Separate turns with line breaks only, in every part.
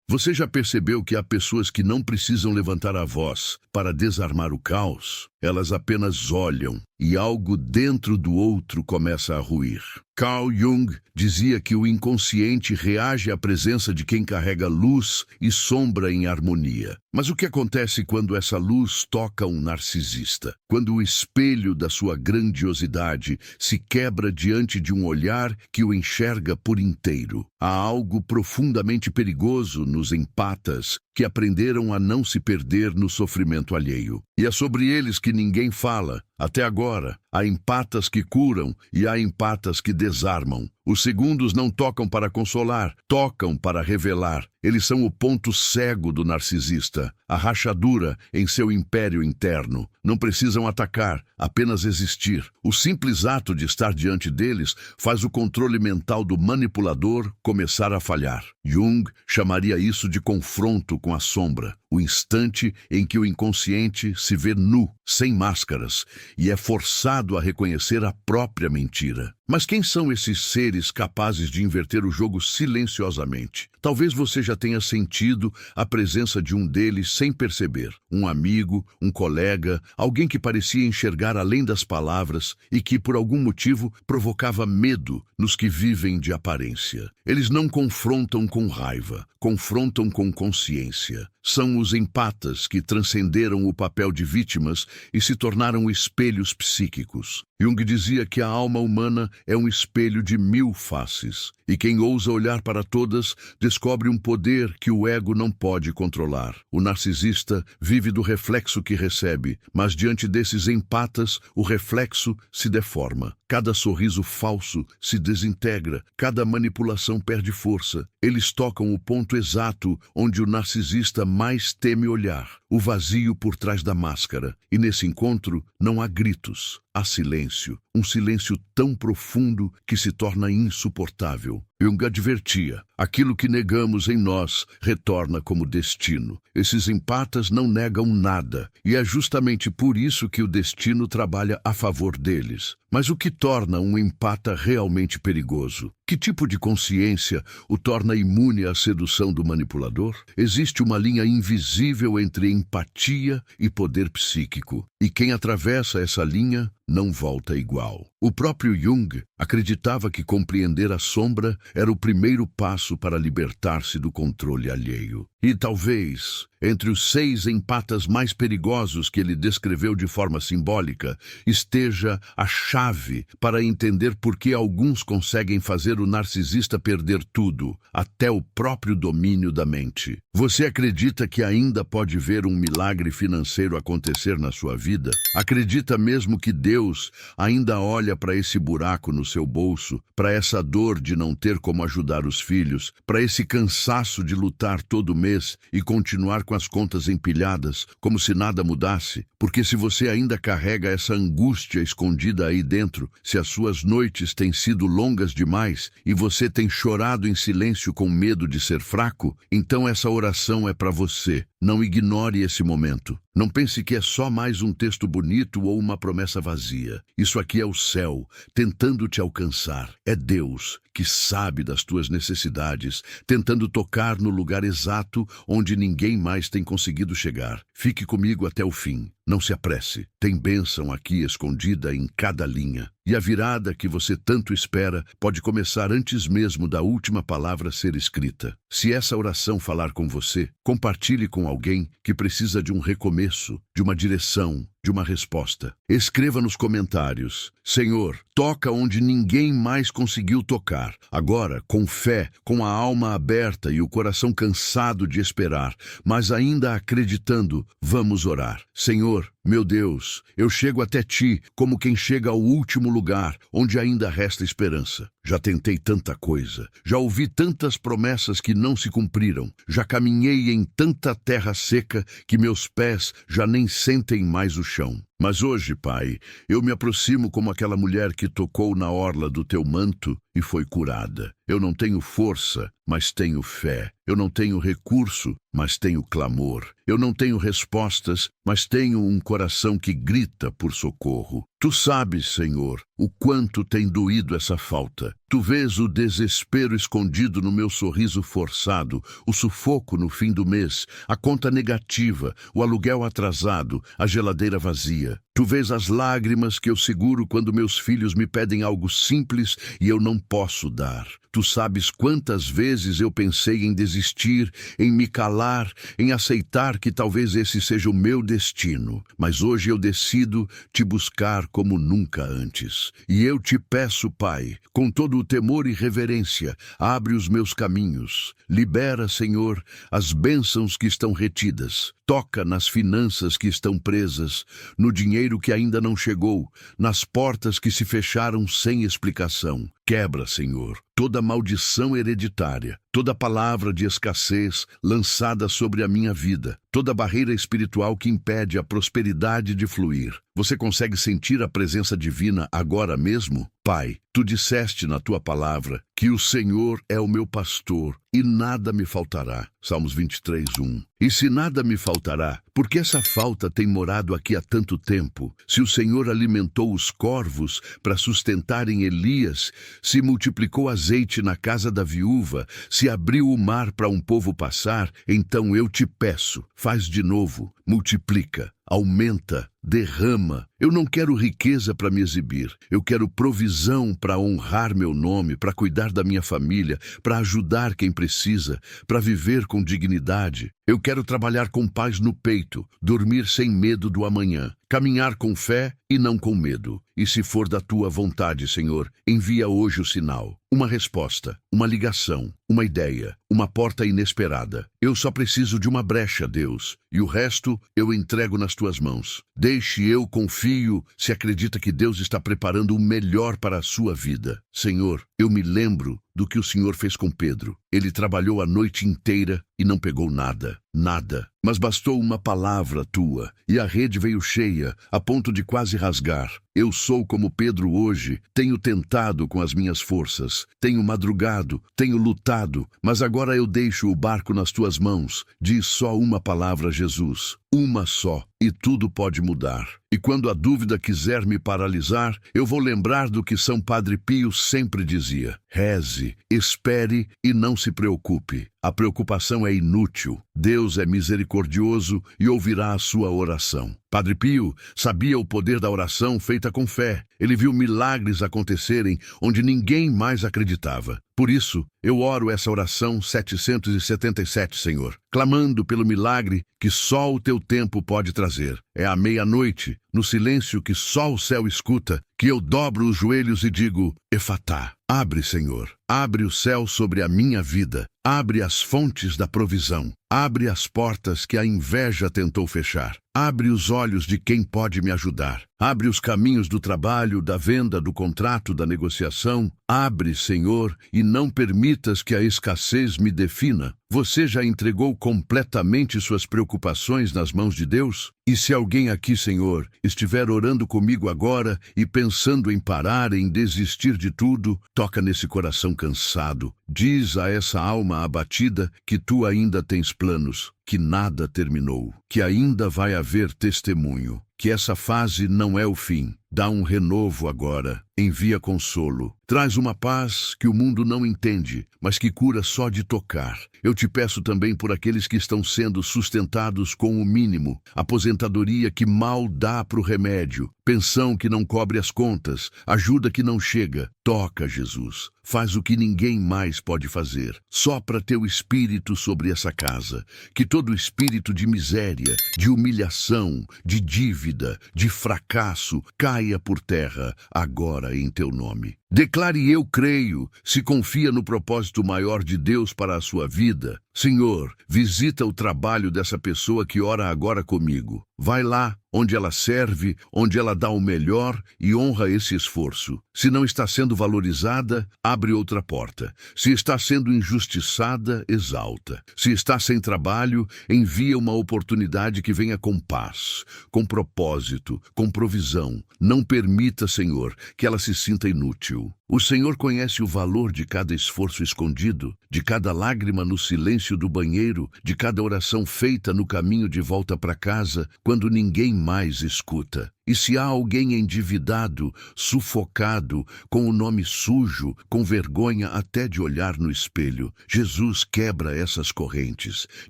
Você já percebeu que há pessoas que não precisam levantar a voz para desarmar o caos? Elas apenas olham e algo dentro do outro começa a ruir. Carl Jung dizia que o inconsciente reage à presença de quem carrega luz e sombra em harmonia. Mas o que acontece quando essa luz toca um narcisista? Quando o espelho da sua grandiosidade se quebra diante de um olhar que o enxerga por inteiro. Há algo profundamente perigoso nos empatas que aprenderam a não se perder no sofrimento alheio. E é sobre eles que ninguém fala. Até agora, há empatas que curam e há empatas que desarmam. Os segundos não tocam para consolar, tocam para revelar. Eles são o ponto cego do narcisista, a rachadura em seu império interno. Não precisam atacar, apenas existir. O simples ato de estar diante deles faz o controle mental do manipulador começar a falhar. Jung chamaria isso de confronto com a sombra, o instante em que o inconsciente se vê nu, sem máscaras, e é forçado a reconhecer a própria mentira. Mas quem são esses seres capazes de inverter o jogo silenciosamente? Talvez você já tenha sentido a presença de um deles sem perceber. Um amigo, um colega, alguém que parecia enxergar além das palavras e que, por algum motivo, provocava medo nos que vivem de aparência. Eles não confrontam com raiva, confrontam com consciência. São os empatas que transcenderam o papel de vítimas e se tornaram espelhos psíquicos. Jung dizia que a alma humana é um espelho de 1000 faces, e quem ousa olhar para todas descobre um poder que o ego não pode controlar. O narcisista vive do reflexo que recebe, mas diante desses empatas, o reflexo se deforma. Cada sorriso falso se desintegra, cada manipulação perde força. Eles tocam o ponto exato onde o narcisista mais teme olhar, o vazio por trás da máscara. E nesse encontro não há gritos, há silêncio, um silêncio tão profundo que se torna insuportável. Jung advertia, aquilo que negamos em nós retorna como destino. Esses empatas não negam nada, e é justamente por isso que o destino trabalha a favor deles. Mas o que torna um empata realmente perigoso? Que tipo de consciência o torna imune à sedução do manipulador? Existe uma linha invisível entre empatia e poder psíquico, e quem atravessa essa linha não volta igual. O próprio Jung acreditava que compreender a sombra era o primeiro passo para libertar-se do controle alheio. E talvez, entre os 6 empatas mais perigosos que ele descreveu de forma simbólica, esteja a chave para entender por que alguns conseguem fazer o narcisista perder tudo, até o próprio domínio da mente. Você acredita que ainda pode ver um milagre financeiro acontecer na sua vida? Acredita mesmo que Deus ainda olha para esse buraco no seu bolso, para essa dor de não ter como ajudar os filhos, para esse cansaço de lutar todo mês e continuar com as contas empilhadas, como se nada mudasse? Porque se você ainda carrega essa angústia escondida aí dentro, se as suas noites têm sido longas demais e você tem chorado em silêncio com medo de ser fraco, então essa oração é para você. Não ignore esse momento. Não pense que é só mais um texto bonito ou uma promessa vazia. Isso aqui é o céu, tentando te alcançar. É Deus, que sabe das tuas necessidades, tentando tocar no lugar exato onde ninguém mais tem conseguido chegar. Fique comigo até o fim. Não se apresse. Tem bênção aqui escondida em cada linha. E a virada que você tanto espera pode começar antes mesmo da última palavra ser escrita. Se essa oração falar com você, compartilhe com alguém que precisa de um recomeço, de uma direção, de uma resposta. Escreva nos comentários: Senhor, toca onde ninguém mais conseguiu tocar. Agora, com fé, com a alma aberta e o coração cansado de esperar, mas ainda acreditando, vamos orar. Senhor, meu Deus, eu chego até Ti como quem chega ao último lugar, onde ainda resta esperança. Já tentei tanta coisa, já ouvi tantas promessas que não se cumpriram, já caminhei em tanta terra seca que meus pés já nem sentem mais o chão. Mas hoje, Pai, eu me aproximo como aquela mulher que tocou na orla do Teu manto e foi curada. Eu não tenho força, mas tenho fé. Eu não tenho recurso, mas tenho clamor. Eu não tenho respostas, mas tenho um coração que grita por socorro. Tu sabes, Senhor, o quanto tem doído essa falta. Tu vês o desespero escondido no meu sorriso forçado, o sufoco no fim do mês, a conta negativa, o aluguel atrasado, a geladeira vazia. Tu vês as lágrimas que eu seguro quando meus filhos me pedem algo simples e eu não posso dar. Tu sabes quantas vezes eu pensei em desistir, em me calar, em aceitar que talvez esse seja o meu destino. Mas hoje eu decido te buscar como nunca antes. E eu te peço, Pai, com todo o temor e reverência, abre os meus caminhos. Libera, Senhor, as bênçãos que estão retidas. Toca nas finanças que estão presas, no dinheiro que ainda não chegou, nas portas que se fecharam sem explicação. Quebra, Senhor, toda maldição hereditária, toda palavra de escassez lançada sobre a minha vida, toda barreira espiritual que impede a prosperidade de fluir. Você consegue sentir a presença divina agora mesmo? Pai, tu disseste na tua palavra que o Senhor é o meu pastor e nada me faltará. Salmos 23:1. E se nada me faltará, por que essa falta tem morado aqui há tanto tempo? Se o Senhor alimentou os corvos para sustentarem Elias, se multiplicou azeite na casa da viúva, se abriu o mar para um povo passar, então eu te peço, faz de novo, multiplica, aumenta, derrama. Eu não quero riqueza para me exibir. Eu quero provisão para honrar meu nome, para cuidar da minha família, para ajudar quem precisa, para viver com dignidade. Eu quero trabalhar com paz no peito, dormir sem medo do amanhã, caminhar com fé e não com medo. E se for da tua vontade, Senhor, envia hoje o sinal. Uma resposta, uma ligação, uma ideia, uma porta inesperada. Eu só preciso de uma brecha, Deus, e o resto eu entrego nas tuas mãos. Deixe eu confio se acredita que Deus está preparando o melhor para a sua vida. Senhor, eu me lembro do que o Senhor fez com Pedro. Ele trabalhou a noite inteira e não pegou nada. Nada. Mas bastou uma palavra tua, e a rede veio cheia, a ponto de quase rasgar. Eu sou como Pedro hoje, tenho tentado com as minhas forças, tenho madrugado, tenho lutado, mas agora eu deixo o barco nas tuas mãos. Diz só uma palavra, Jesus, uma só, e tudo pode mudar. E quando a dúvida quiser me paralisar, eu vou lembrar do que São Padre Pio sempre dizia: reze, espere e não se preocupe. A preocupação é inútil. Deus é misericordioso e ouvirá a sua oração. Padre Pio sabia o poder da oração feita com fé. Ele viu milagres acontecerem onde ninguém mais acreditava. Por isso, eu oro essa oração 777, Senhor, clamando pelo milagre que só o teu tempo pode trazer. É à meia-noite, no silêncio que só o céu escuta, que eu dobro os joelhos e digo: Efatá. Abre, Senhor, abre o céu sobre a minha vida, abre as fontes da provisão, abre as portas que a inveja tentou fechar, abre os olhos de quem pode me ajudar, abre os caminhos do trabalho, da venda, do contrato, da negociação, abre, Senhor, e não permitas que a escassez me defina. Você já entregou completamente suas preocupações nas mãos de Deus? E se alguém aqui, Senhor, estiver orando comigo agora e pensando em parar, em desistir de tudo, toca nesse coração cansado. Diz a essa alma abatida que tu ainda tens planos, que nada terminou, que ainda vai haver testemunho, que essa fase não é o fim. Dá um renovo agora, envia consolo, traz uma paz que o mundo não entende, mas que cura só de tocar. Eu te peço também por aqueles que estão sendo sustentados com o mínimo, aposentadoria que mal dá para o remédio, pensão que não cobre as contas, ajuda que não chega. Toca, Jesus, faz o que ninguém mais pode fazer. Sopra teu espírito sobre essa casa, que todo espírito de miséria, de humilhação, de dívida, de fracasso, caia por terra, agora em teu nome. Declare: eu creio, se confia no propósito maior de Deus para a sua vida. Senhor, visita o trabalho dessa pessoa que ora agora comigo. Vai lá, onde ela serve, onde ela dá o melhor e honra esse esforço. Se não está sendo valorizada, abre outra porta. Se está sendo injustiçada, exalta. Se está sem trabalho, envia uma oportunidade que venha com paz, com propósito, com provisão. Não permita, Senhor, que ela se sinta inútil. inútil. O Senhor conhece o valor de cada esforço escondido, de cada lágrima no silêncio do banheiro, de cada oração feita no caminho de volta para casa, quando ninguém mais escuta. E se há alguém endividado, sufocado, com o nome sujo, com vergonha até de olhar no espelho, Jesus quebra essas correntes,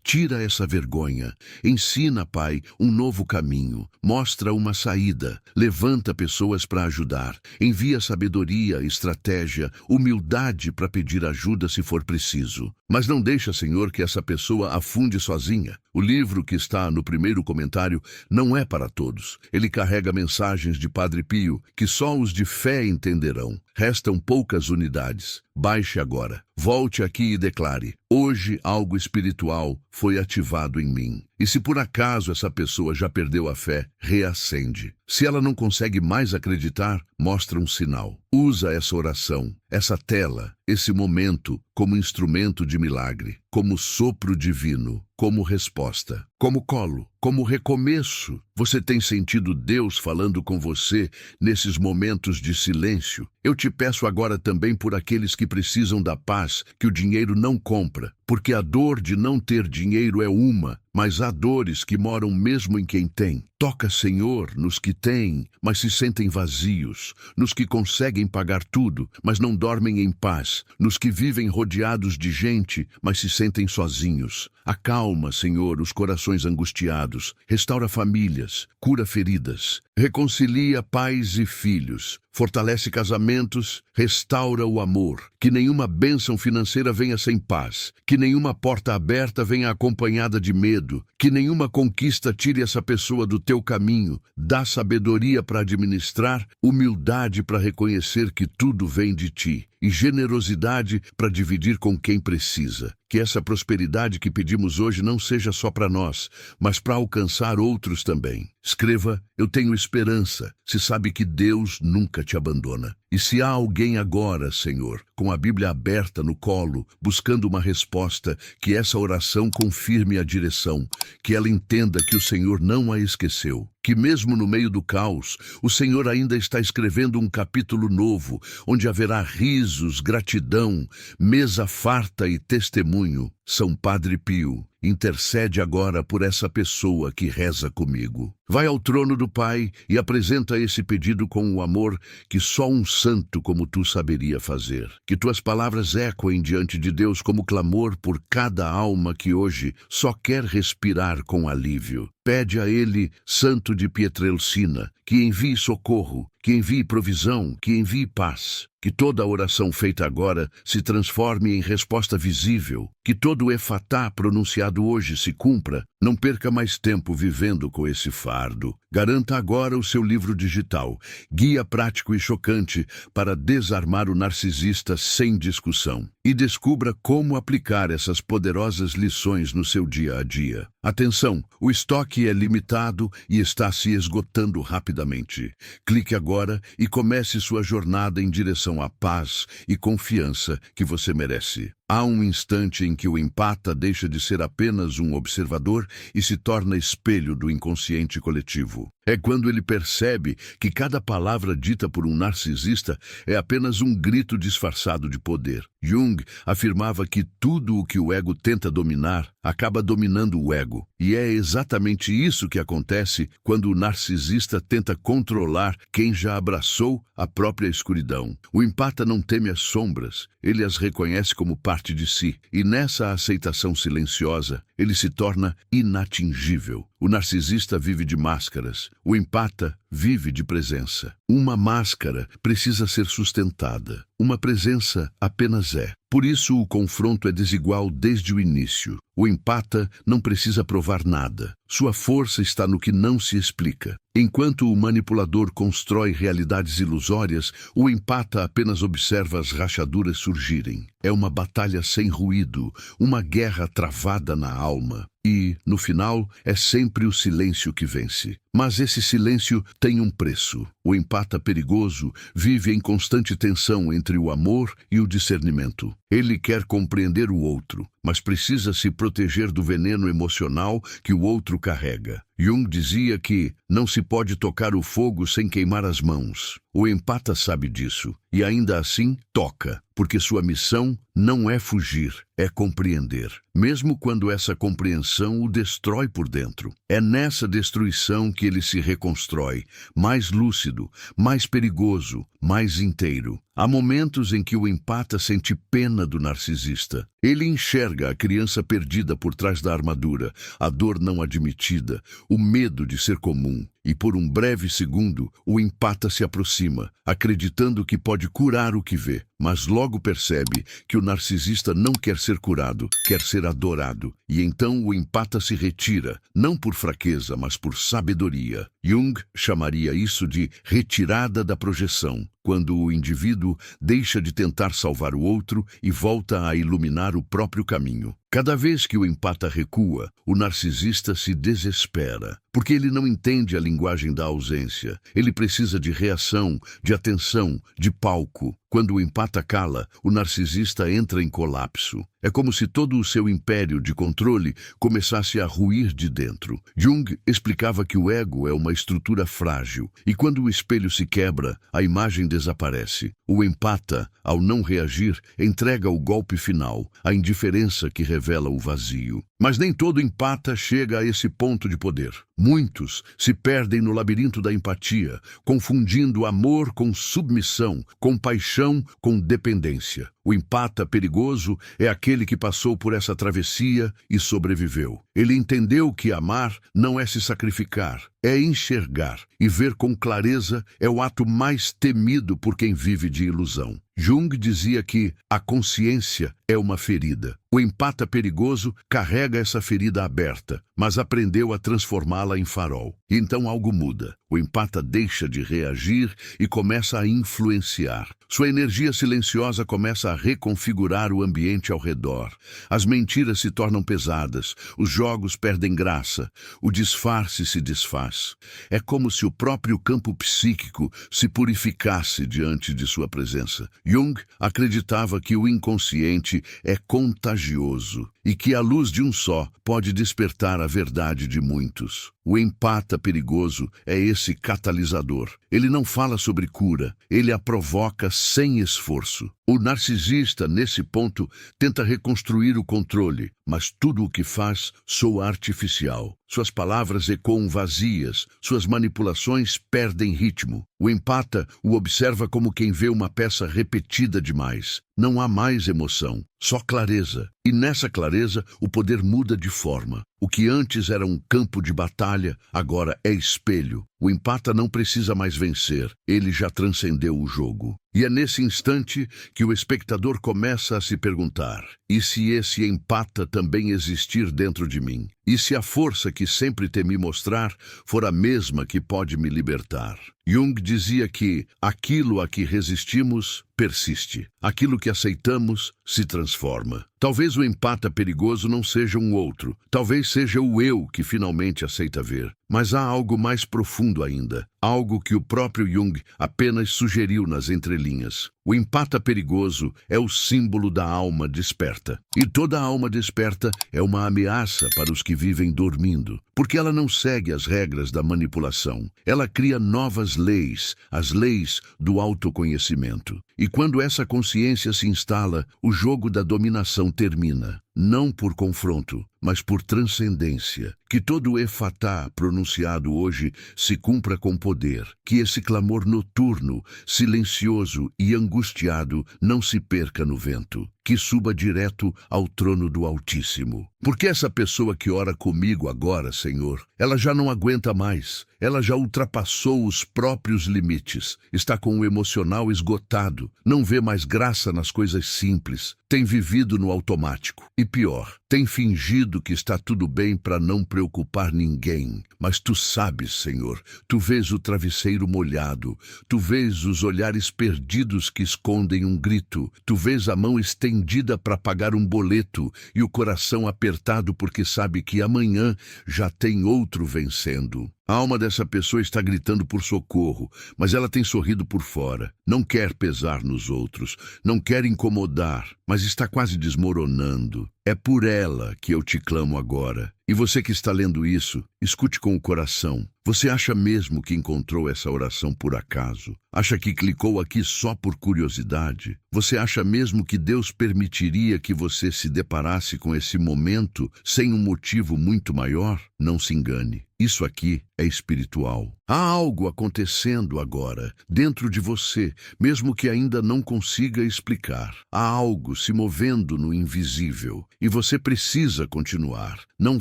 tira essa vergonha, ensina, Pai, um novo caminho, mostra uma saída, levanta pessoas para ajudar, envia sabedoria, estratégia, humildade para pedir ajuda se for preciso. Mas não deixa, Senhor, que essa pessoa afunde sozinha. O livro que está no primeiro comentário não é para todos. Ele carrega mensagens de Padre Pio que só os de fé entenderão. Restam poucas unidades. Baixe agora. Volte aqui e declare: hoje algo espiritual foi ativado em mim. E se por acaso essa pessoa já perdeu a fé, reacende. Se ela não consegue mais acreditar, mostra um sinal. Usa essa oração, essa tela, esse momento como instrumento de milagre, como sopro divino, como resposta, como colo, como recomeço. Você tem sentido Deus falando com você nesses momentos de silêncio? Eu te peço agora também por aqueles que precisam da paz que o dinheiro não compra, porque a dor de não ter dinheiro é uma, mas há dores que moram mesmo em quem tem. Toca, Senhor, nos que têm, mas se sentem vazios, nos que conseguem pagar tudo, mas não dormem em paz, nos que vivem rodeados de gente, mas se sentem sozinhos. Acalma, Senhor, os corações angustiados, restaura famílias, cura feridas, reconcilia pais e filhos, fortalece casamentos, restaura o amor. Que nenhuma bênção financeira venha sem paz, que nenhuma porta aberta venha acompanhada de medo, que nenhuma conquista tire essa pessoa do teu caminho. Dá sabedoria para administrar, humildade para reconhecer que tudo vem de ti e generosidade para dividir com quem precisa. Que essa prosperidade que pedimos hoje não seja só para nós, mas para alcançar outros também. Escreva: eu tenho esperança, se sabe que Deus nunca te abandona. E se há alguém agora, Senhor, com a Bíblia aberta no colo, buscando uma resposta, que essa oração confirme a direção, que ela entenda que o Senhor não a esqueceu, que mesmo no meio do caos, o Senhor ainda está escrevendo um capítulo novo, onde haverá risos, gratidão, mesa farta e testemunho. São Padre Pio, intercede agora por essa pessoa que reza comigo. Vai ao trono do Pai e apresenta esse pedido com o amor que só um santo como tu saberia fazer. Que tuas palavras ecoem diante de Deus como clamor por cada alma que hoje só quer respirar com alívio. Pede a Ele, Santo de Pietrelcina, que envie socorro, que envie provisão, que envie paz. Que toda a oração feita agora se transforme em resposta visível. Que todo o efatá pronunciado hoje se cumpra. Não perca mais tempo vivendo com esse fardo. Garanta agora o seu livro digital, guia prático e chocante para desarmar o narcisista sem discussão. E descubra como aplicar essas poderosas lições no seu dia a dia. Atenção, o estoque é limitado e está se esgotando rapidamente. Clique agora e comece sua jornada em direção à paz e confiança que você merece. Há um instante em que o empata deixa de ser apenas um observador e se torna espelho do inconsciente coletivo. É quando ele percebe que cada palavra dita por um narcisista é apenas um grito disfarçado de poder. Jung afirmava que tudo o que o ego tenta dominar acaba dominando o ego. E é exatamente isso que acontece quando o narcisista tenta controlar quem já abraçou a própria escuridão. O empata não teme as sombras, ele as reconhece como parte de si. E nessa aceitação silenciosa, ele se torna inatingível. O narcisista vive de máscaras, o empata vive de presença. Uma máscara precisa ser sustentada, uma presença apenas é. Por isso o confronto é desigual desde o início. O empata não precisa provar nada. Sua força está no que não se explica. Enquanto o manipulador constrói realidades ilusórias, o empata apenas observa as rachaduras surgirem. É uma batalha sem ruído, uma guerra travada na alma. E, no final, é sempre o silêncio que vence. Mas esse silêncio tem um preço. O empata perigoso vive em constante tensão entre o amor e o discernimento. Ele quer compreender o outro, mas precisa se proteger do veneno emocional que o outro carrega. Jung dizia que não se pode tocar o fogo sem queimar as mãos. O empata sabe disso e ainda assim toca, porque sua missão não é fugir, é compreender, mesmo quando essa compreensão o destrói por dentro. É nessa destruição que ele se reconstrói, mais lúcido, mais perigoso, mais inteiro. Há momentos em que o empata sente pena do narcisista. Ele enxerga a criança perdida por trás da armadura, a dor não admitida, o medo de ser comum. E por um breve segundo, o empata se aproxima, acreditando que pode curar o que vê. Mas logo percebe que o narcisista não quer ser curado, quer ser adorado. E então o empata se retira, não por fraqueza, mas por sabedoria. Jung chamaria isso de retirada da projeção, quando o indivíduo deixa de tentar salvar o outro e volta a iluminar o próprio caminho. Cada vez que o empata recua, o narcisista se desespera, porque ele não entende a linguagem da ausência. Ele precisa de reação, de atenção, de palco. Quando o empata cala, o narcisista entra em colapso. É como se todo o seu império de controle começasse a ruir de dentro. Jung explicava que o ego é uma estrutura frágil, e quando o espelho se quebra, a imagem desaparece. O empata, ao não reagir, entrega o golpe final, a indiferença que revela o vazio. Mas nem todo empata chega a esse ponto de poder. Muitos se perdem no labirinto da empatia, confundindo amor com submissão, compaixão com dependência. O empata perigoso é aquele que passou por essa travessia e sobreviveu. Ele entendeu que amar não é se sacrificar, é enxergar, e ver com clareza é o ato mais temido por quem vive de ilusão. Jung dizia que a consciência é uma ferida. O empata perigoso carrega essa ferida aberta, mas aprendeu a transformá-la em farol. E então algo muda. O empata deixa de reagir e começa a influenciar. Sua energia silenciosa começa a reconfigurar o ambiente ao redor. As mentiras se tornam pesadas, os jogos perdem graça, o disfarce se desfaz. É como se o próprio campo psíquico se purificasse diante de sua presença. Jung acreditava que o inconsciente é contagioso e que a luz de um só pode despertar a verdade de muitos. O empata perigoso é esse catalisador. Ele não fala sobre cura, ele a provoca sem esforço. O narcisista, nesse ponto, tenta reconstruir o controle, mas tudo o que faz soa artificial. Suas palavras ecoam vazias, suas manipulações perdem ritmo. O empata o observa como quem vê uma peça repetida demais. Não há mais emoção, só clareza. E nessa clareza, o poder muda de forma. O que antes era um campo de batalha, agora é espelho. O empata não precisa mais vencer, ele já transcendeu o jogo. E é nesse instante que o espectador começa a se perguntar: e se esse empata também existir dentro de mim? E se a força que sempre temi mostrar for a mesma que pode me libertar? Jung dizia que aquilo a que resistimos persiste. Aquilo que aceitamos se transforma. Talvez o empata perigoso não seja um outro. Talvez seja o eu que finalmente aceita ver. Mas há algo mais profundo ainda. Algo que o próprio Jung apenas sugeriu nas entrelinhas. O empata perigoso é o símbolo da alma desperta. E toda alma desperta é uma ameaça para os que vivem dormindo, porque ela não segue as regras da manipulação. Ela cria novas leis, as leis do autoconhecimento. E quando essa consciência se instala, o jogo da dominação termina. Não por confronto, mas por transcendência. Que todo o efatá pronunciado hoje se cumpra com poder. Que esse clamor noturno, silencioso e angustiado não se perca no vento. Que suba direto ao trono do Altíssimo. Porque essa pessoa que ora comigo agora, Senhor, ela já não aguenta mais. Ela já ultrapassou os próprios limites. Está com o emocional esgotado. Não vê mais graça nas coisas simples. Tem vivido no automático. E pior, Tem fingido que está tudo bem para não preocupar ninguém. Mas tu sabes, Senhor, tu vês o travesseiro molhado, tu vês os olhares perdidos que escondem um grito, tu vês a mão estendida para pagar um boleto e o coração apertado porque sabe que amanhã já tem outro vencendo. A alma dessa pessoa está gritando por socorro, mas ela tem sorrido por fora. Não quer pesar nos outros, não quer incomodar, mas está quase desmoronando. É por ela que eu te clamo agora. E você que está lendo isso, escute com o coração. Você acha mesmo que encontrou essa oração por acaso? Acha que clicou aqui só por curiosidade? Você acha mesmo que Deus permitiria que você se deparasse com esse momento sem um motivo muito maior? Não se engane. Isso aqui é espiritual. Há algo acontecendo agora, dentro de você, mesmo que ainda não consiga explicar. Há algo se movendo no invisível, e você precisa continuar. Não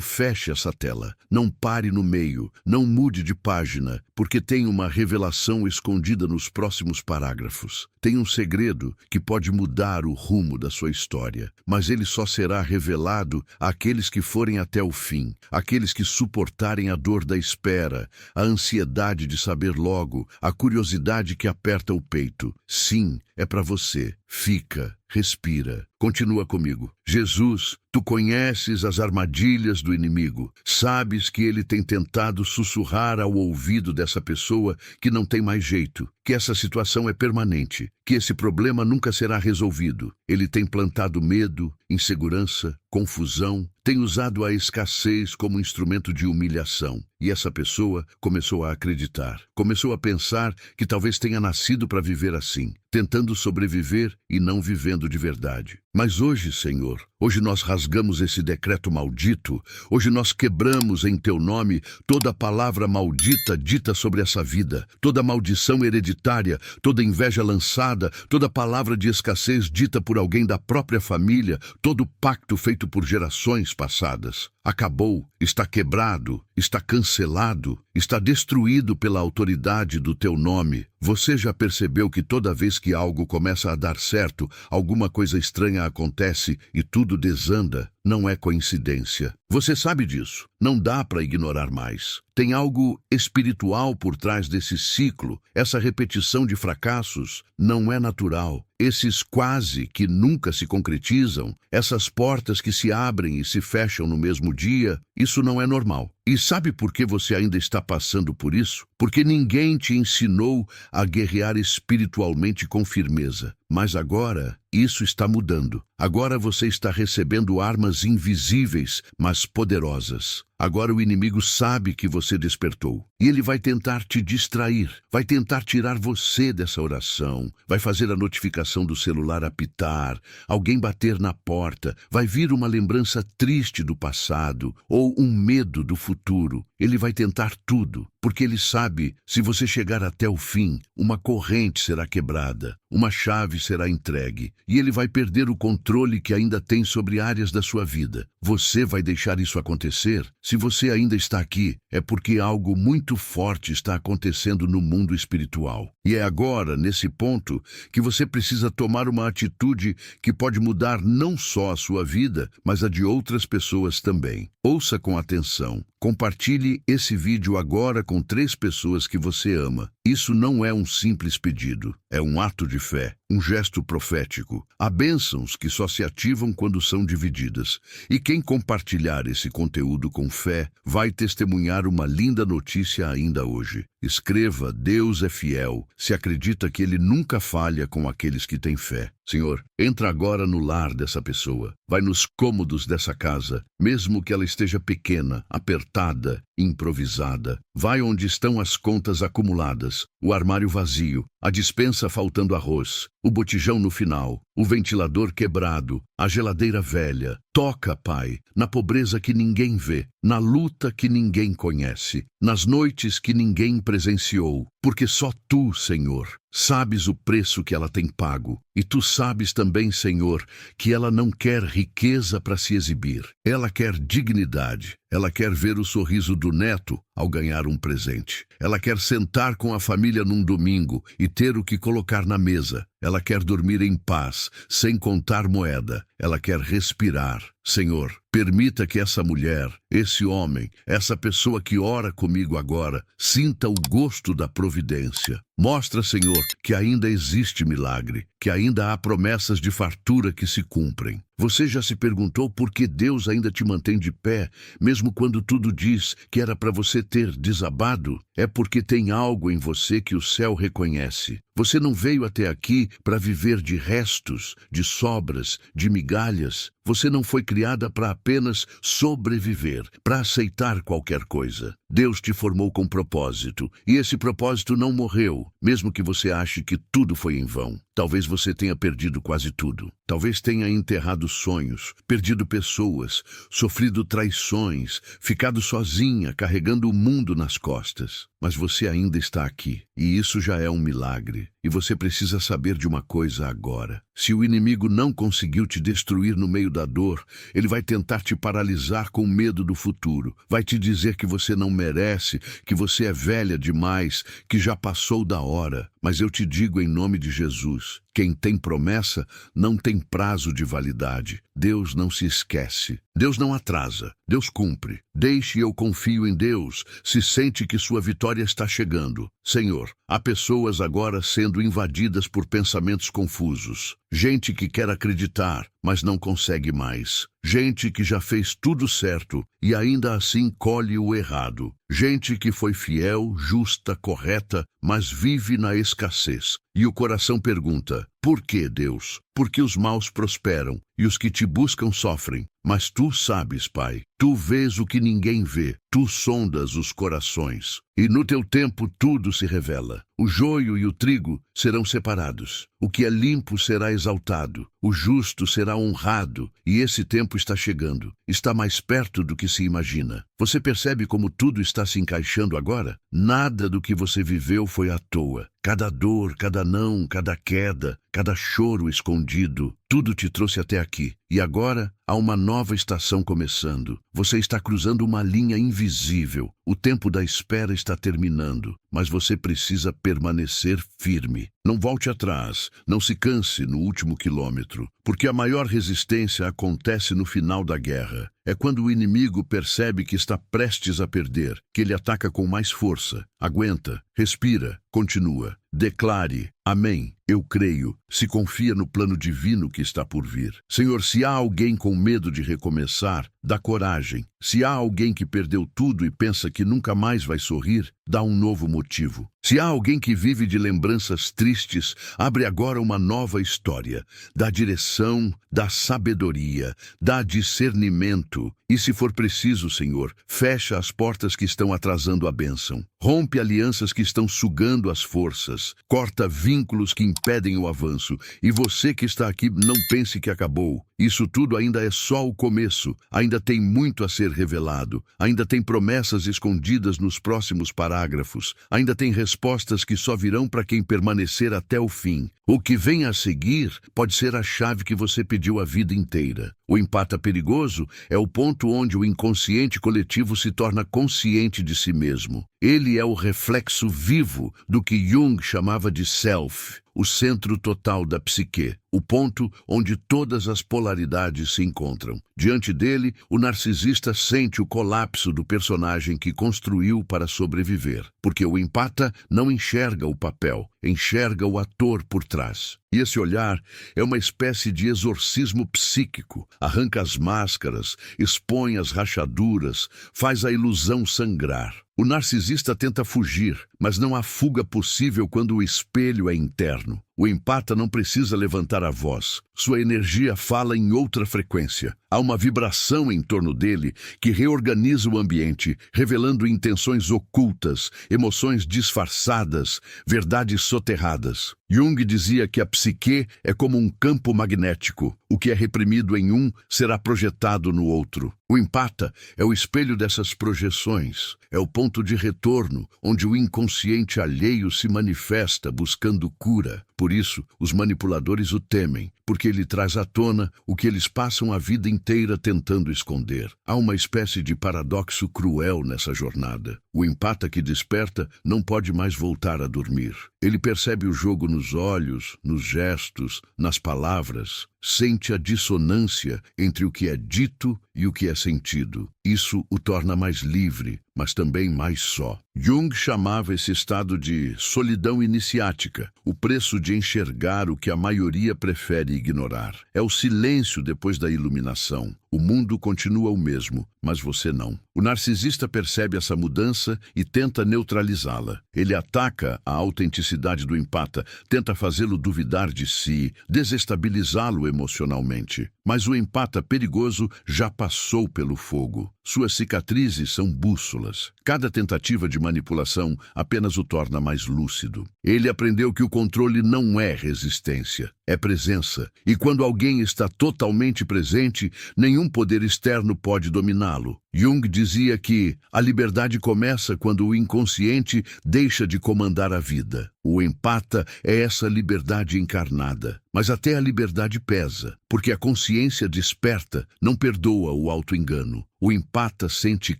feche essa tela, não pare no meio, não mude de página, porque tem uma revelação escondida nos próximos parágrafos. Tem um segredo que pode mudar o rumo da sua história, mas ele só será revelado àqueles que forem até o fim, àqueles que suportarem a dor da espera, a ansiedade de saber logo, a curiosidade que aperta o peito. Sim, é para você. Fica, respira, continua comigo. Jesus, tu conheces as armadilhas do inimigo. Sabes que ele tem tentado sussurrar ao ouvido dessa pessoa que não tem mais jeito, que essa situação é permanente, que esse problema nunca será resolvido. Ele tem plantado medo, insegurança, confusão, tem usado a escassez como instrumento de humilhação. E essa pessoa começou a acreditar, começou a pensar que talvez tenha nascido para viver assim, tentando sobreviver e não vivendo de verdade. Mas hoje, Senhor, hoje nós rasgamos esse decreto maldito, hoje nós quebramos em Teu nome toda palavra maldita dita sobre essa vida, toda maldição hereditária, toda inveja lançada, toda palavra de escassez dita por alguém da própria família, todo pacto feito por gerações passadas. Acabou, está quebrado, está cancelado, está destruído pela autoridade do Teu nome. Você já percebeu que toda vez que algo começa a dar certo, alguma coisa estranha acontece e tudo desanda? Não é coincidência. Você sabe disso. Não dá para ignorar mais. Tem algo espiritual por trás desse ciclo. Essa repetição de fracassos não é natural. Esses quase que nunca se concretizam, essas portas que se abrem e se fecham no mesmo dia, isso não é normal. E sabe por que você ainda está passando por isso? Porque ninguém te ensinou a guerrear espiritualmente com firmeza. Mas agora, isso está mudando. Agora você está recebendo armas invisíveis, mas poderosas. Agora o inimigo sabe que você despertou. E ele vai tentar te distrair, vai tentar tirar você dessa oração, vai fazer a notificação do celular apitar, alguém bater na porta, vai vir uma lembrança triste do passado ou um medo do futuro. Ele vai tentar tudo, porque ele sabe, se você chegar até o fim, uma corrente será quebrada, uma chave será entregue, e ele vai perder o controle que ainda tem sobre áreas da sua vida. Você vai deixar isso acontecer? Se você ainda está aqui, é porque algo muito forte está acontecendo no mundo espiritual. E é agora, nesse ponto, que você precisa tomar uma atitude que pode mudar não só a sua vida, mas a de outras pessoas também. Ouça com atenção. Compartilhe esse vídeo agora com 3 pessoas que você ama. Isso não é um simples pedido, é um ato de fé, um gesto profético. Há bênçãos que só se ativam quando são divididas. E quem compartilhar esse conteúdo com fé vai testemunhar uma linda notícia ainda hoje. Escreva: Deus é fiel, se acredita que Ele nunca falha com aqueles que têm fé. Senhor, entra agora no lar dessa pessoa, vai nos cômodos dessa casa, mesmo que ela esteja pequena, apertada, improvisada. Vai onde estão as contas acumuladas, o armário vazio, a despensa faltando arroz, o botijão no final, o ventilador quebrado, a geladeira velha. Toca, Pai, na pobreza que ninguém vê, na luta que ninguém conhece, nas noites que ninguém presenciou, porque só Tu, Senhor, sabes o preço que ela tem pago. E Tu sabes também, Senhor, que ela não quer riqueza para se exibir. Ela quer dignidade. Ela quer ver o sorriso do neto ao ganhar um presente. Ela quer sentar com a família num domingo e ter o que colocar na mesa. Ela quer dormir em paz, sem contar moeda. Ela quer respirar. Senhor, permita que essa mulher, esse homem, essa pessoa que ora comigo agora, sinta o gosto da providência. Mostra, Senhor, que ainda existe milagre, que ainda há promessas de fartura que se cumprem. Você já se perguntou por que Deus ainda te mantém de pé, mesmo quando tudo diz que era para você ter desabado? É porque tem algo em você que o céu reconhece. Você não veio até aqui para viver de restos, de sobras, de migalhas. Você não foi criada para apenas sobreviver, para aceitar qualquer coisa. Deus te formou com propósito, e esse propósito não morreu, mesmo que você ache que tudo foi em vão. Talvez você tenha perdido quase tudo. Talvez tenha enterrado sonhos, perdido pessoas, sofrido traições, ficado sozinha, carregando o mundo nas costas. Mas você ainda está aqui, e isso já é um milagre. E você precisa saber de uma coisa agora. Se o inimigo não conseguiu te destruir no meio da dor, ele vai tentar te paralisar com medo do futuro. Vai te dizer que você não merece, que você é velha demais, que já passou da hora. Mas eu te digo em nome de Jesus, quem tem promessa não tem prazo de validade. Deus não se esquece. Deus não atrasa. Deus cumpre. Deixe eu confio em Deus. Se sente que sua vitória está chegando. Senhor, há pessoas agora sendo invadidas por pensamentos confusos. Gente que quer acreditar, mas não consegue mais. Gente que já fez tudo certo e ainda assim colhe o errado. Gente que foi fiel, justa, correta, mas vive na escassez. E o coração pergunta, por que, Deus? Porque os maus prosperam e os que te buscam sofrem. Mas tu sabes, Pai, tu vês o que ninguém vê, tu sondas os corações. E no teu tempo tudo se revela. O joio e o trigo serão separados. O que é limpo será exaltado. O justo será honrado. E esse tempo está chegando. Está mais perto do que se imagina. Você percebe como tudo está se encaixando agora? Nada do que você viveu foi à toa. Cada dor, cada não, cada queda, cada choro escondido, tudo te trouxe até aqui. E agora há uma nova estação começando. Você está cruzando uma linha invisível. O tempo da espera está terminando, mas você precisa permanecer firme. Não volte atrás, não se canse no último quilômetro, porque a maior resistência acontece no final da guerra. É quando o inimigo percebe que está prestes a perder, que ele ataca com mais força. Aguenta, respira, continua. Declare, amém, eu creio, se confia no plano divino que está por vir. Senhor, se há alguém com medo de recomeçar, dá coragem. Se há alguém que perdeu tudo e pensa que nunca mais vai sorrir, dá um novo motivo. Se há alguém que vive de lembranças tristes, abre agora uma nova história. Dá direção, dá sabedoria, dá discernimento. E se for preciso, Senhor, fecha as portas que estão atrasando a bênção. Rompe alianças que estão sugando as forças. Corta vínculos que impedem o avanço. E você que está aqui, não pense que acabou. Isso tudo ainda é só o começo. Ainda tem muito a ser revelado. Ainda tem promessas escondidas nos próximos parágrafos. Ainda tem respostas que só virão para quem permanecer até o fim. O que vem a seguir pode ser a chave que você pediu a vida inteira. O empata perigoso é o ponto onde o inconsciente coletivo se torna consciente de si mesmo. Ele é o reflexo vivo do que Jung chamava de self, o centro total da psique, o ponto onde todas as polaridades se encontram. Diante dele, o narcisista sente o colapso do personagem que construiu para sobreviver, porque o empata não enxerga o papel, enxerga o ator por trás. E esse olhar é uma espécie de exorcismo psíquico. Arranca as máscaras, expõe as rachaduras, faz a ilusão sangrar. O narcisista tenta fugir, mas não há fuga possível quando o espelho é interno. O empata não precisa levantar a voz. Sua energia fala em outra frequência. Há uma vibração em torno dele que reorganiza o ambiente, revelando intenções ocultas, emoções disfarçadas, verdades soterradas. Jung dizia que a psique é como um campo magnético. O que é reprimido em um será projetado no outro. O empata é o espelho dessas projeções. É o ponto de retorno onde o inconsciente alheio se manifesta buscando cura. Por isso, os manipuladores o temem, porque ele traz à tona o que eles passam a vida inteira tentando esconder. Há uma espécie de paradoxo cruel nessa jornada. O empata que desperta não pode mais voltar a dormir. Ele percebe o jogo nos olhos, nos gestos, nas palavras. Sente a dissonância entre o que é dito e o que é sentido. Isso o torna mais livre, mas também mais só. Jung chamava esse estado de solidão iniciática, o preço de enxergar o que a maioria prefere ignorar. É o silêncio depois da iluminação. O mundo continua o mesmo, mas você não. O narcisista percebe essa mudança e tenta neutralizá-la. Ele ataca a autenticidade do empata, tenta fazê-lo duvidar de si, desestabilizá-lo emocionalmente. Mas o empata perigoso já passou pelo fogo. Suas cicatrizes são bússolas. Cada tentativa de manipulação apenas o torna mais lúcido. Ele aprendeu que o controle não é resistência, é presença. E quando alguém está totalmente presente, nenhum poder externo pode dominá-lo. Jung dizia que a liberdade começa quando o inconsciente deixa de comandar a vida. O empata é essa liberdade encarnada. Mas até a liberdade pesa, porque a consciência desperta não perdoa o auto-engano. O empata sente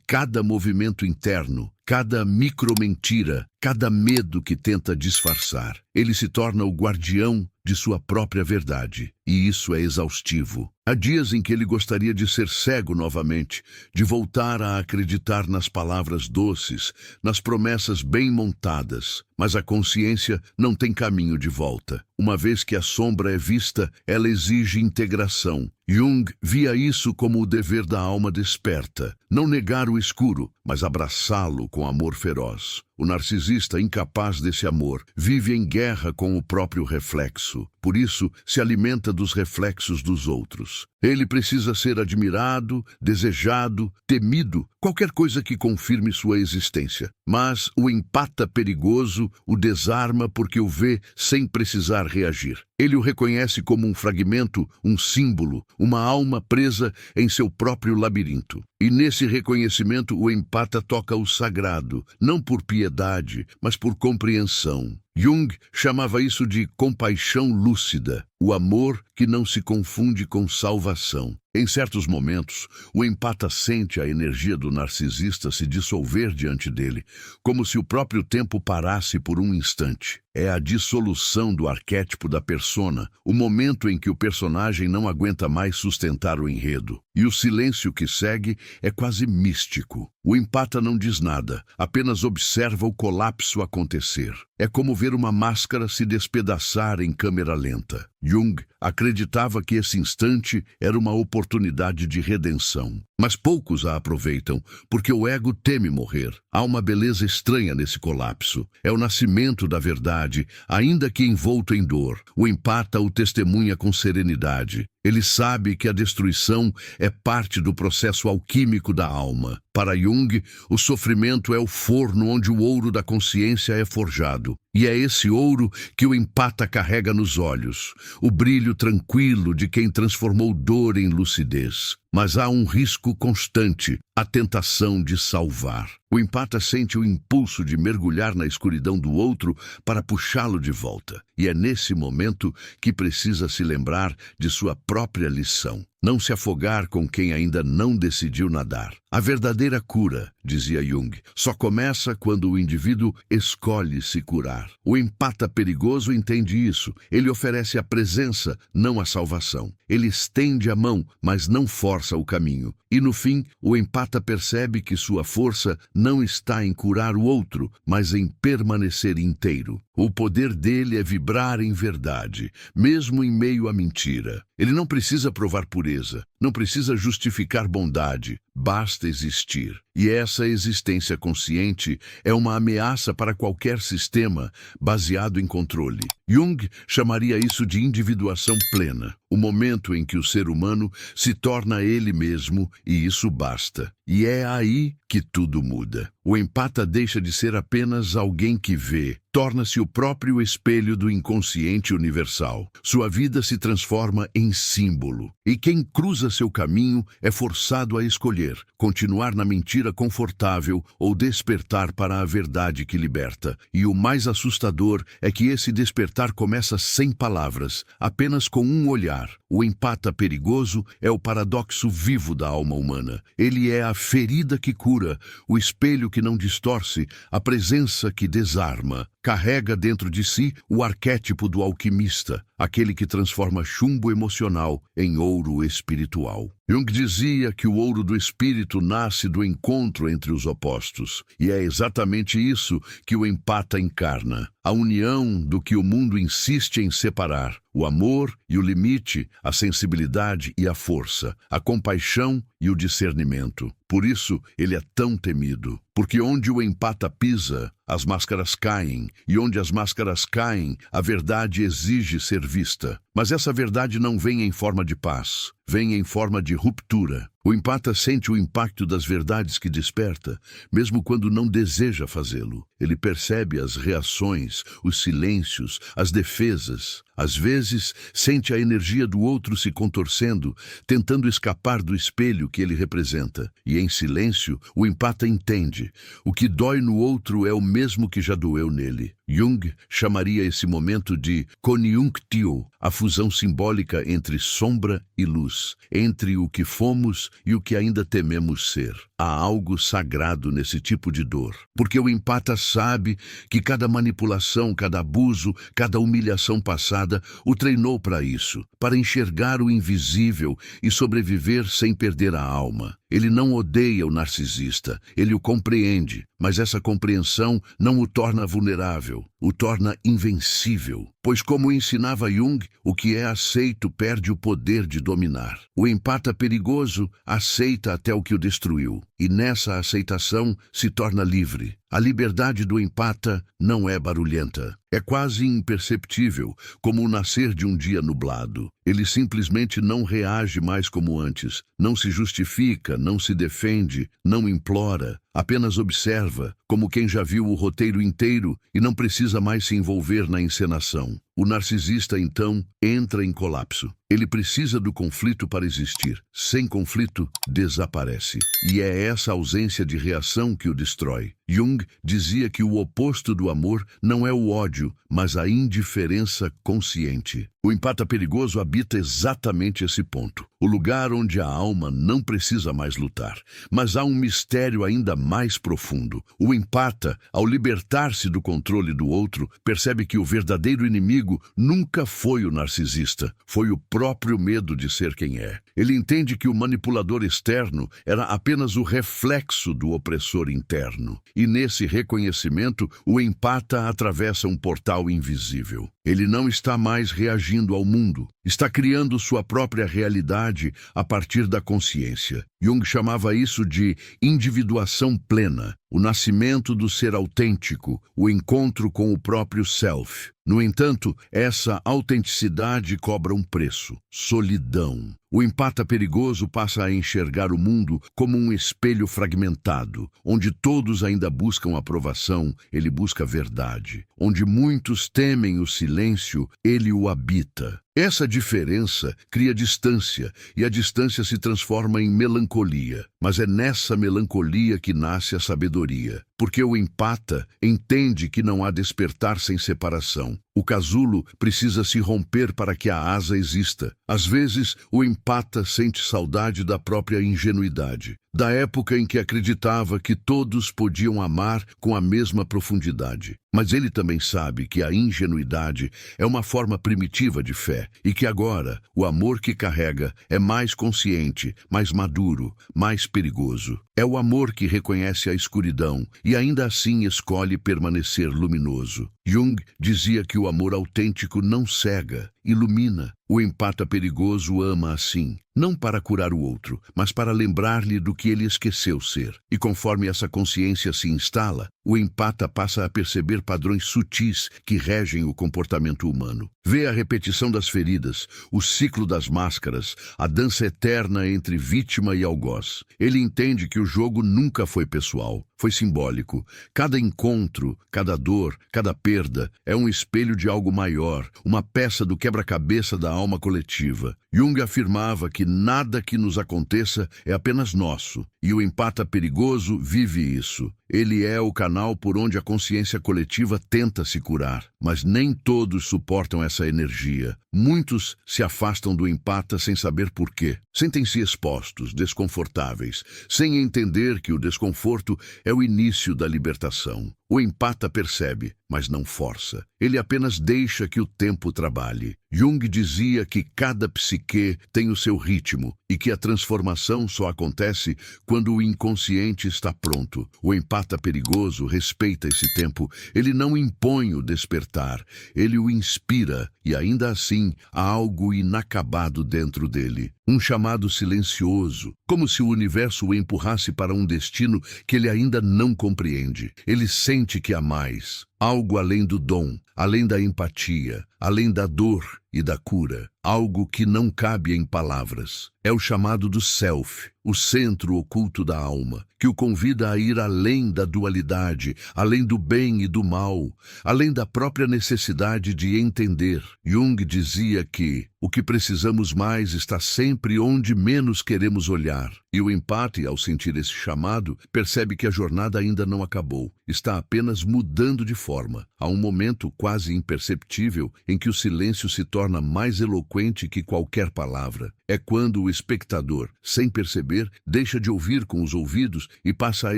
cada movimento interno, cada micromentira, cada medo que tenta disfarçar. Ele se torna o guardião de sua própria verdade, e isso é exaustivo. Há dias em que ele gostaria de ser cego novamente, de voltar a acreditar nas palavras doces, nas promessas bem montadas, mas a consciência não tem caminho de volta. Uma vez que a sombra é vista, ela exige integração. Jung via isso como o dever da alma desperta, não negar o escuro, mas abraçá-lo com amor feroz. O narcisista, incapaz desse amor, vive em guerra com o próprio reflexo. Por isso, se alimenta dos reflexos dos outros. Ele precisa ser admirado, desejado, temido, qualquer coisa que confirme sua existência. Mas o empata perigoso o desarma porque o vê sem precisar reagir. Ele o reconhece como um fragmento, um símbolo, uma alma presa em seu próprio labirinto. E nesse reconhecimento o empata toca o sagrado, não por piedade, mas por compreensão. Jung chamava isso de compaixão lúcida, o amor que não se confunde com salvação. Em certos momentos, o empata sente a energia do narcisista se dissolver diante dele, como se o próprio tempo parasse por um instante. É a dissolução do arquétipo da persona, o momento em que o personagem não aguenta mais sustentar o enredo. E o silêncio que segue é quase místico. O empata não diz nada, apenas observa o colapso acontecer. É como ver uma máscara se despedaçar em câmera lenta. Jung acreditava que esse instante era uma oportunidade de redenção. Mas poucos a aproveitam, porque o ego teme morrer. Há uma beleza estranha nesse colapso. É o nascimento da verdade, ainda que envolto em dor. O empata o testemunha com serenidade. Ele sabe que a destruição é parte do processo alquímico da alma. Para Jung, o sofrimento é o forno onde o ouro da consciência é forjado. E é esse ouro que o empata carrega nos olhos, o brilho tranquilo de quem transformou dor em lucidez. Mas há um risco constante, a tentação de salvar. O empata sente o impulso de mergulhar na escuridão do outro para puxá-lo de volta. E é nesse momento que precisa se lembrar de sua própria lição. Não se afogar com quem ainda não decidiu nadar. A verdadeira cura, dizia Jung, só começa quando o indivíduo escolhe se curar. O empata perigoso entende isso. Ele oferece a presença, não a salvação. Ele estende a mão, mas não força o caminho. E no fim, o empata percebe que sua força não está em curar o outro, mas em permanecer inteiro. O poder dele é vibrar em verdade, mesmo em meio à mentira. Ele não precisa provar pureza, não precisa justificar bondade, basta existir. E essa existência consciente é uma ameaça para qualquer sistema baseado em controle. Jung chamaria isso de individuação plena, o momento em que o ser humano se torna ele mesmo e isso basta. E é aí que tudo muda. O empata deixa de ser apenas alguém que vê, torna-se o próprio espelho do inconsciente universal. Sua vida se transforma em símbolo, e quem cruza seu caminho é forçado a escolher escolher continuar na mentira confortável ou despertar para a verdade que liberta. E o mais assustador é que esse despertar começa sem palavras, apenas com um olhar. O empata perigoso é o paradoxo vivo da alma humana. Ele é a ferida que cura, o espelho que não distorce, a presença que desarma. Carrega dentro de si o arquétipo do alquimista, aquele que transforma chumbo emocional em ouro espiritual. Jung dizia que o ouro do espírito nasce do encontro entre os opostos, e é exatamente isso que o empata encarna. A união do que o mundo insiste em separar, o amor e o limite, a sensibilidade e a força, a compaixão e o discernimento. Por isso, ele é tão temido, porque onde o empata pisa, as máscaras caem, e onde as máscaras caem, a verdade exige ser vista. Mas essa verdade não vem em forma de paz, vem em forma de ruptura. O empata sente o impacto das verdades que desperta, mesmo quando não deseja fazê-lo. Ele percebe as reações, os silêncios, as defesas. Às vezes, sente a energia do outro se contorcendo, tentando escapar do espelho que ele representa. E em silêncio, o empata entende. O que dói no outro é o mesmo que já doeu nele. Jung chamaria esse momento de conjunctio, a fusão simbólica entre sombra e luz, entre o que fomos e o que ainda tememos ser. Há algo sagrado nesse tipo de dor, porque o empata sabe que cada manipulação, cada abuso, cada humilhação passada o treinou para isso, para enxergar o invisível e sobreviver sem perder a alma. Ele não odeia o narcisista, ele o compreende, mas essa compreensão não o torna vulnerável, o torna invencível. Pois, como ensinava Jung, o que é aceito perde o poder de dominar. O empata perigoso aceita até o que o destruiu, e nessa aceitação se torna livre. A liberdade do empata não é barulhenta. É quase imperceptível, como o nascer de um dia nublado. Ele simplesmente não reage mais como antes, não se justifica, não se defende, não implora, apenas observa, como quem já viu o roteiro inteiro e não precisa mais se envolver na encenação. O narcisista, então, entra em colapso. Ele precisa do conflito para existir. Sem conflito, desaparece. E é essa ausência de reação que o destrói. Jung dizia que o oposto do amor não é o ódio, mas a indiferença consciente. O empata perigoso habita exatamente esse ponto. O lugar onde a alma não precisa mais lutar. Mas há um mistério ainda mais profundo. O empata, ao libertar-se do controle do outro, percebe que o verdadeiro inimigo nunca foi o narcisista, foi o próprio medo de ser quem é. Ele entende que o manipulador externo era apenas o reflexo do opressor interno. E nesse reconhecimento, o empata atravessa um portal invisível. Ele não está mais reagindo ao mundo, está criando sua própria realidade a partir da consciência. Jung chamava isso de individuação plena, o nascimento do ser autêntico, o encontro com o próprio self. No entanto, essa autenticidade cobra um preço: solidão. O empata perigoso passa a enxergar o mundo como um espelho fragmentado. Onde todos ainda buscam aprovação, ele busca verdade. Onde muitos temem o silêncio, ele o habita. Essa diferença cria distância, e a distância se transforma em melancolia. Mas é nessa melancolia que nasce a sabedoria. Porque o empata entende que não há despertar sem separação. O casulo precisa se romper para que a asa exista. Às vezes, o empata sente saudade da própria ingenuidade, da época em que acreditava que todos podiam amar com a mesma profundidade. Mas ele também sabe que a ingenuidade é uma forma primitiva de fé e que agora o amor que carrega é mais consciente, mais maduro, mais perigoso. É o amor que reconhece a escuridão e ainda assim escolhe permanecer luminoso. Jung dizia que o amor autêntico não cega, ilumina. O empata perigoso ama assim, não para curar o outro, mas para lembrar-lhe do que ele esqueceu ser. E conforme essa consciência se instala, o empata passa a perceber padrões sutis que regem o comportamento humano. Vê a repetição das feridas, o ciclo das máscaras, a dança eterna entre vítima e algoz. Ele entende que o jogo nunca foi pessoal, foi simbólico. Cada encontro, cada dor, cada perda é um espelho de algo maior, uma peça do quebra-cabeça da alma coletiva. Jung afirmava que nada que nos aconteça é apenas nosso, e o empata perigoso vive isso. Ele é o canal por onde a consciência coletiva tenta se curar, mas nem todos suportam essa energia. Muitos se afastam do empata sem saber por quê. Sentem-se expostos, desconfortáveis, sem entender que o desconforto é o início da libertação. O empata percebe, mas não força. Ele apenas deixa que o tempo trabalhe. Jung dizia que cada psique tem o seu ritmo e que a transformação só acontece quando o inconsciente está pronto. O empata perigoso respeita esse tempo. Ele não impõe o despertar, ele o inspira e ainda assim há algo inacabado dentro dele. Um chamado silencioso, como se o universo o empurrasse para um destino que ele ainda não compreende. Ele sente que há mais, algo além do dom, além da empatia, além da dor e da cura, algo que não cabe em palavras. É o chamado do Self, o centro oculto da alma, que o convida a ir além da dualidade, além do bem e do mal, além da própria necessidade de entender. Jung dizia que o que precisamos mais está sempre onde menos queremos olhar. E o empate, ao sentir esse chamado, percebe que a jornada ainda não acabou. Está apenas mudando de forma. Há um momento quase imperceptível em que o silêncio se torna mais eloquente que qualquer palavra. É quando o espectador, sem perceber, deixa de ouvir com os ouvidos e passa a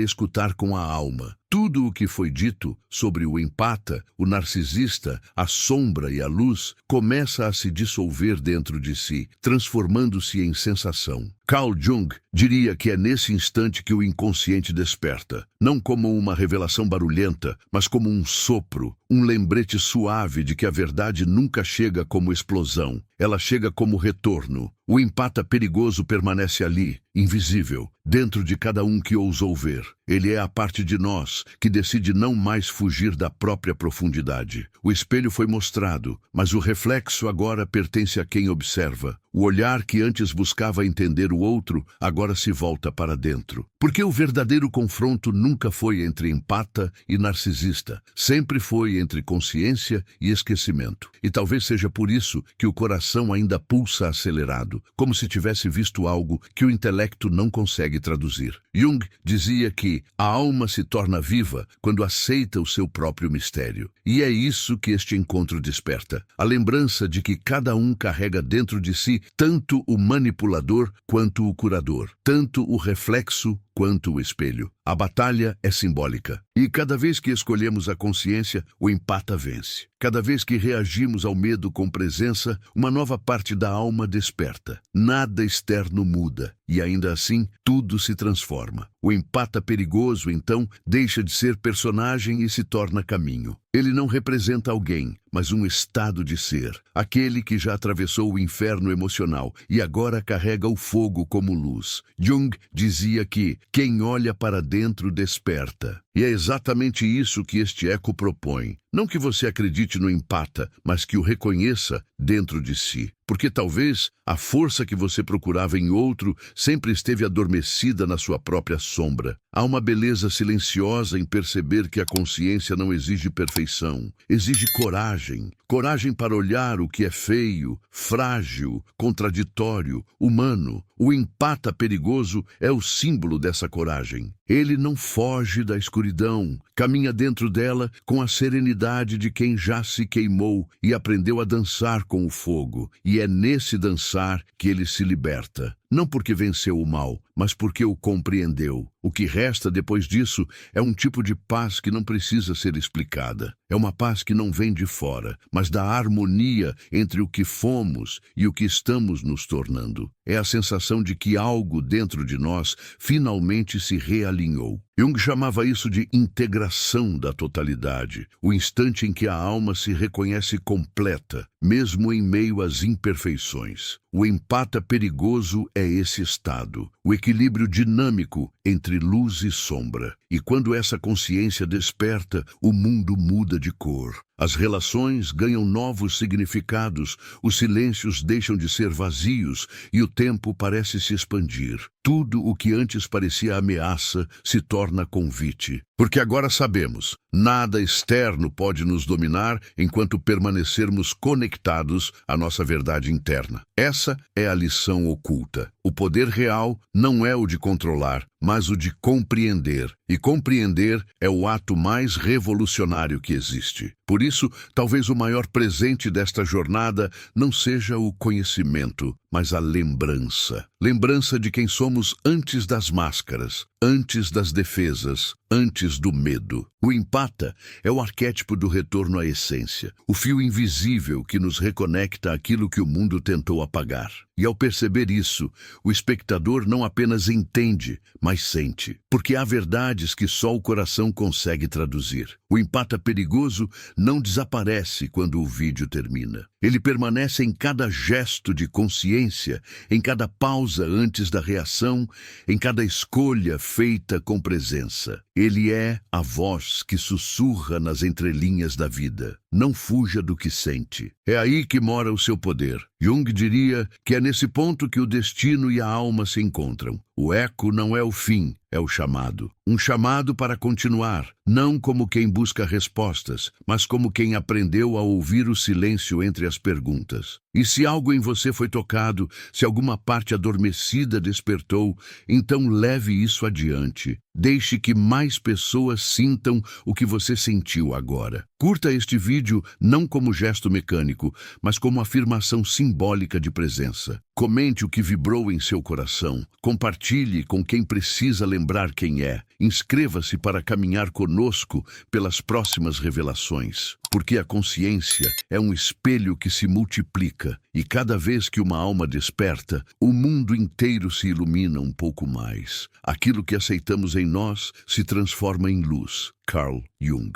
escutar com a alma. Tudo o que foi dito sobre o empata, o narcisista, a sombra e a luz começa a se dissolver dentro de si, transformando-se em sensação. Carl Jung diria que é nesse instante que o inconsciente desperta, não como uma revelação barulhenta, mas como um sopro, um lembrete suave de que a verdade nunca chega como explosão, ela chega como retorno. O empata perigoso permanece ali, invisível, dentro de cada um que ousou ver. Ele é a parte de nós que decide não mais fugir da própria profundidade. O espelho foi mostrado, mas o reflexo agora pertence a quem observa. O olhar que antes buscava entender o outro, agora se volta para dentro. Porque o verdadeiro confronto nunca foi entre empata e narcisista. Sempre foi entre consciência e esquecimento. E talvez seja por isso que o coração ainda pulsa acelerado, como se tivesse visto algo que o intelecto não consegue traduzir. Jung dizia que a alma se torna viva quando aceita o seu próprio mistério. E é isso que este encontro desperta. A lembrança de que cada um carrega dentro de si tanto o manipulador quanto o curador, tanto o reflexo quanto o espelho. A batalha é simbólica. E cada vez que escolhemos a consciência, o empata vence. Cada vez que reagimos ao medo com presença, uma nova parte da alma desperta. Nada externo muda. E ainda assim, tudo se transforma. O empata perigoso, então, deixa de ser personagem e se torna caminho. Ele não representa alguém, mas um estado de ser. Aquele que já atravessou o inferno emocional e agora carrega o fogo como luz. Jung dizia que quem olha para dentro desperta. E é exatamente isso que este eco propõe. Não que você acredite no empata, mas que o reconheça dentro de si. Porque talvez a força que você procurava em outro sempre esteve adormecida na sua própria sombra. Há uma beleza silenciosa em perceber que a consciência não exige perfeição, exige coragem. Coragem para olhar o que é feio, frágil, contraditório, humano. O empata perigoso é o símbolo dessa coragem. Ele não foge da escuridão, caminha dentro dela com a serenidade de quem já se queimou e aprendeu a dançar com o fogo. E é nesse dançar que ele se liberta. Não porque venceu o mal, mas porque o compreendeu. O que resta depois disso é um tipo de paz que não precisa ser explicada. É uma paz que não vem de fora, mas da harmonia entre o que fomos e o que estamos nos tornando. É a sensação de que algo dentro de nós finalmente se realinhou. Jung chamava isso de integração da totalidade, o instante em que a alma se reconhece completa, mesmo em meio às imperfeições. O empata perigoso é esse estado, o equilíbrio dinâmico entre luz e sombra. E quando essa consciência desperta, o mundo muda de cor. As relações ganham novos significados, os silêncios deixam de ser vazios e o tempo parece se expandir. Tudo o que antes parecia ameaça se torna convite. Porque agora sabemos, nada externo pode nos dominar enquanto permanecermos conectados à nossa verdade interna. Essa é a lição oculta. O poder real não é o de controlar, mas o de compreender. E compreender é o ato mais revolucionário que existe. Por isso, talvez o maior presente desta jornada não seja o conhecimento, mas a lembrança. Lembrança de quem somos antes das máscaras, antes das defesas, antes do medo. O empata é o arquétipo do retorno à essência, o fio invisível que nos reconecta àquilo que o mundo tentou apagar. E ao perceber isso, o espectador não apenas entende, mas sente. Porque há verdades que só o coração consegue traduzir. O empata perigoso não desaparece quando o vídeo termina. Ele permanece em cada gesto de consciência, em cada pausa antes da reação, em cada escolha feita com presença. Ele é a voz que sussurra nas entrelinhas da vida. Não fuja do que sente. É aí que mora o seu poder. Jung diria que é nesse ponto que o destino e a alma se encontram. O eco não é o fim, é o chamado. Um chamado para continuar, não como quem busca respostas, mas como quem aprendeu a ouvir o silêncio entre as perguntas. E se algo em você foi tocado, se alguma parte adormecida despertou, então leve isso adiante. Deixe que mais pessoas sintam o que você sentiu agora. Curta este vídeo não como gesto mecânico, mas como afirmação simbólica de presença. Comente o que vibrou em seu coração. Compartilhe com quem precisa lembrar quem é. Inscreva-se para caminhar conosco pelas próximas revelações. Porque a consciência é um espelho que se multiplica e cada vez que uma alma desperta, o mundo inteiro se ilumina um pouco mais. Aquilo que aceitamos em nós se transforma em luz. Carl Jung.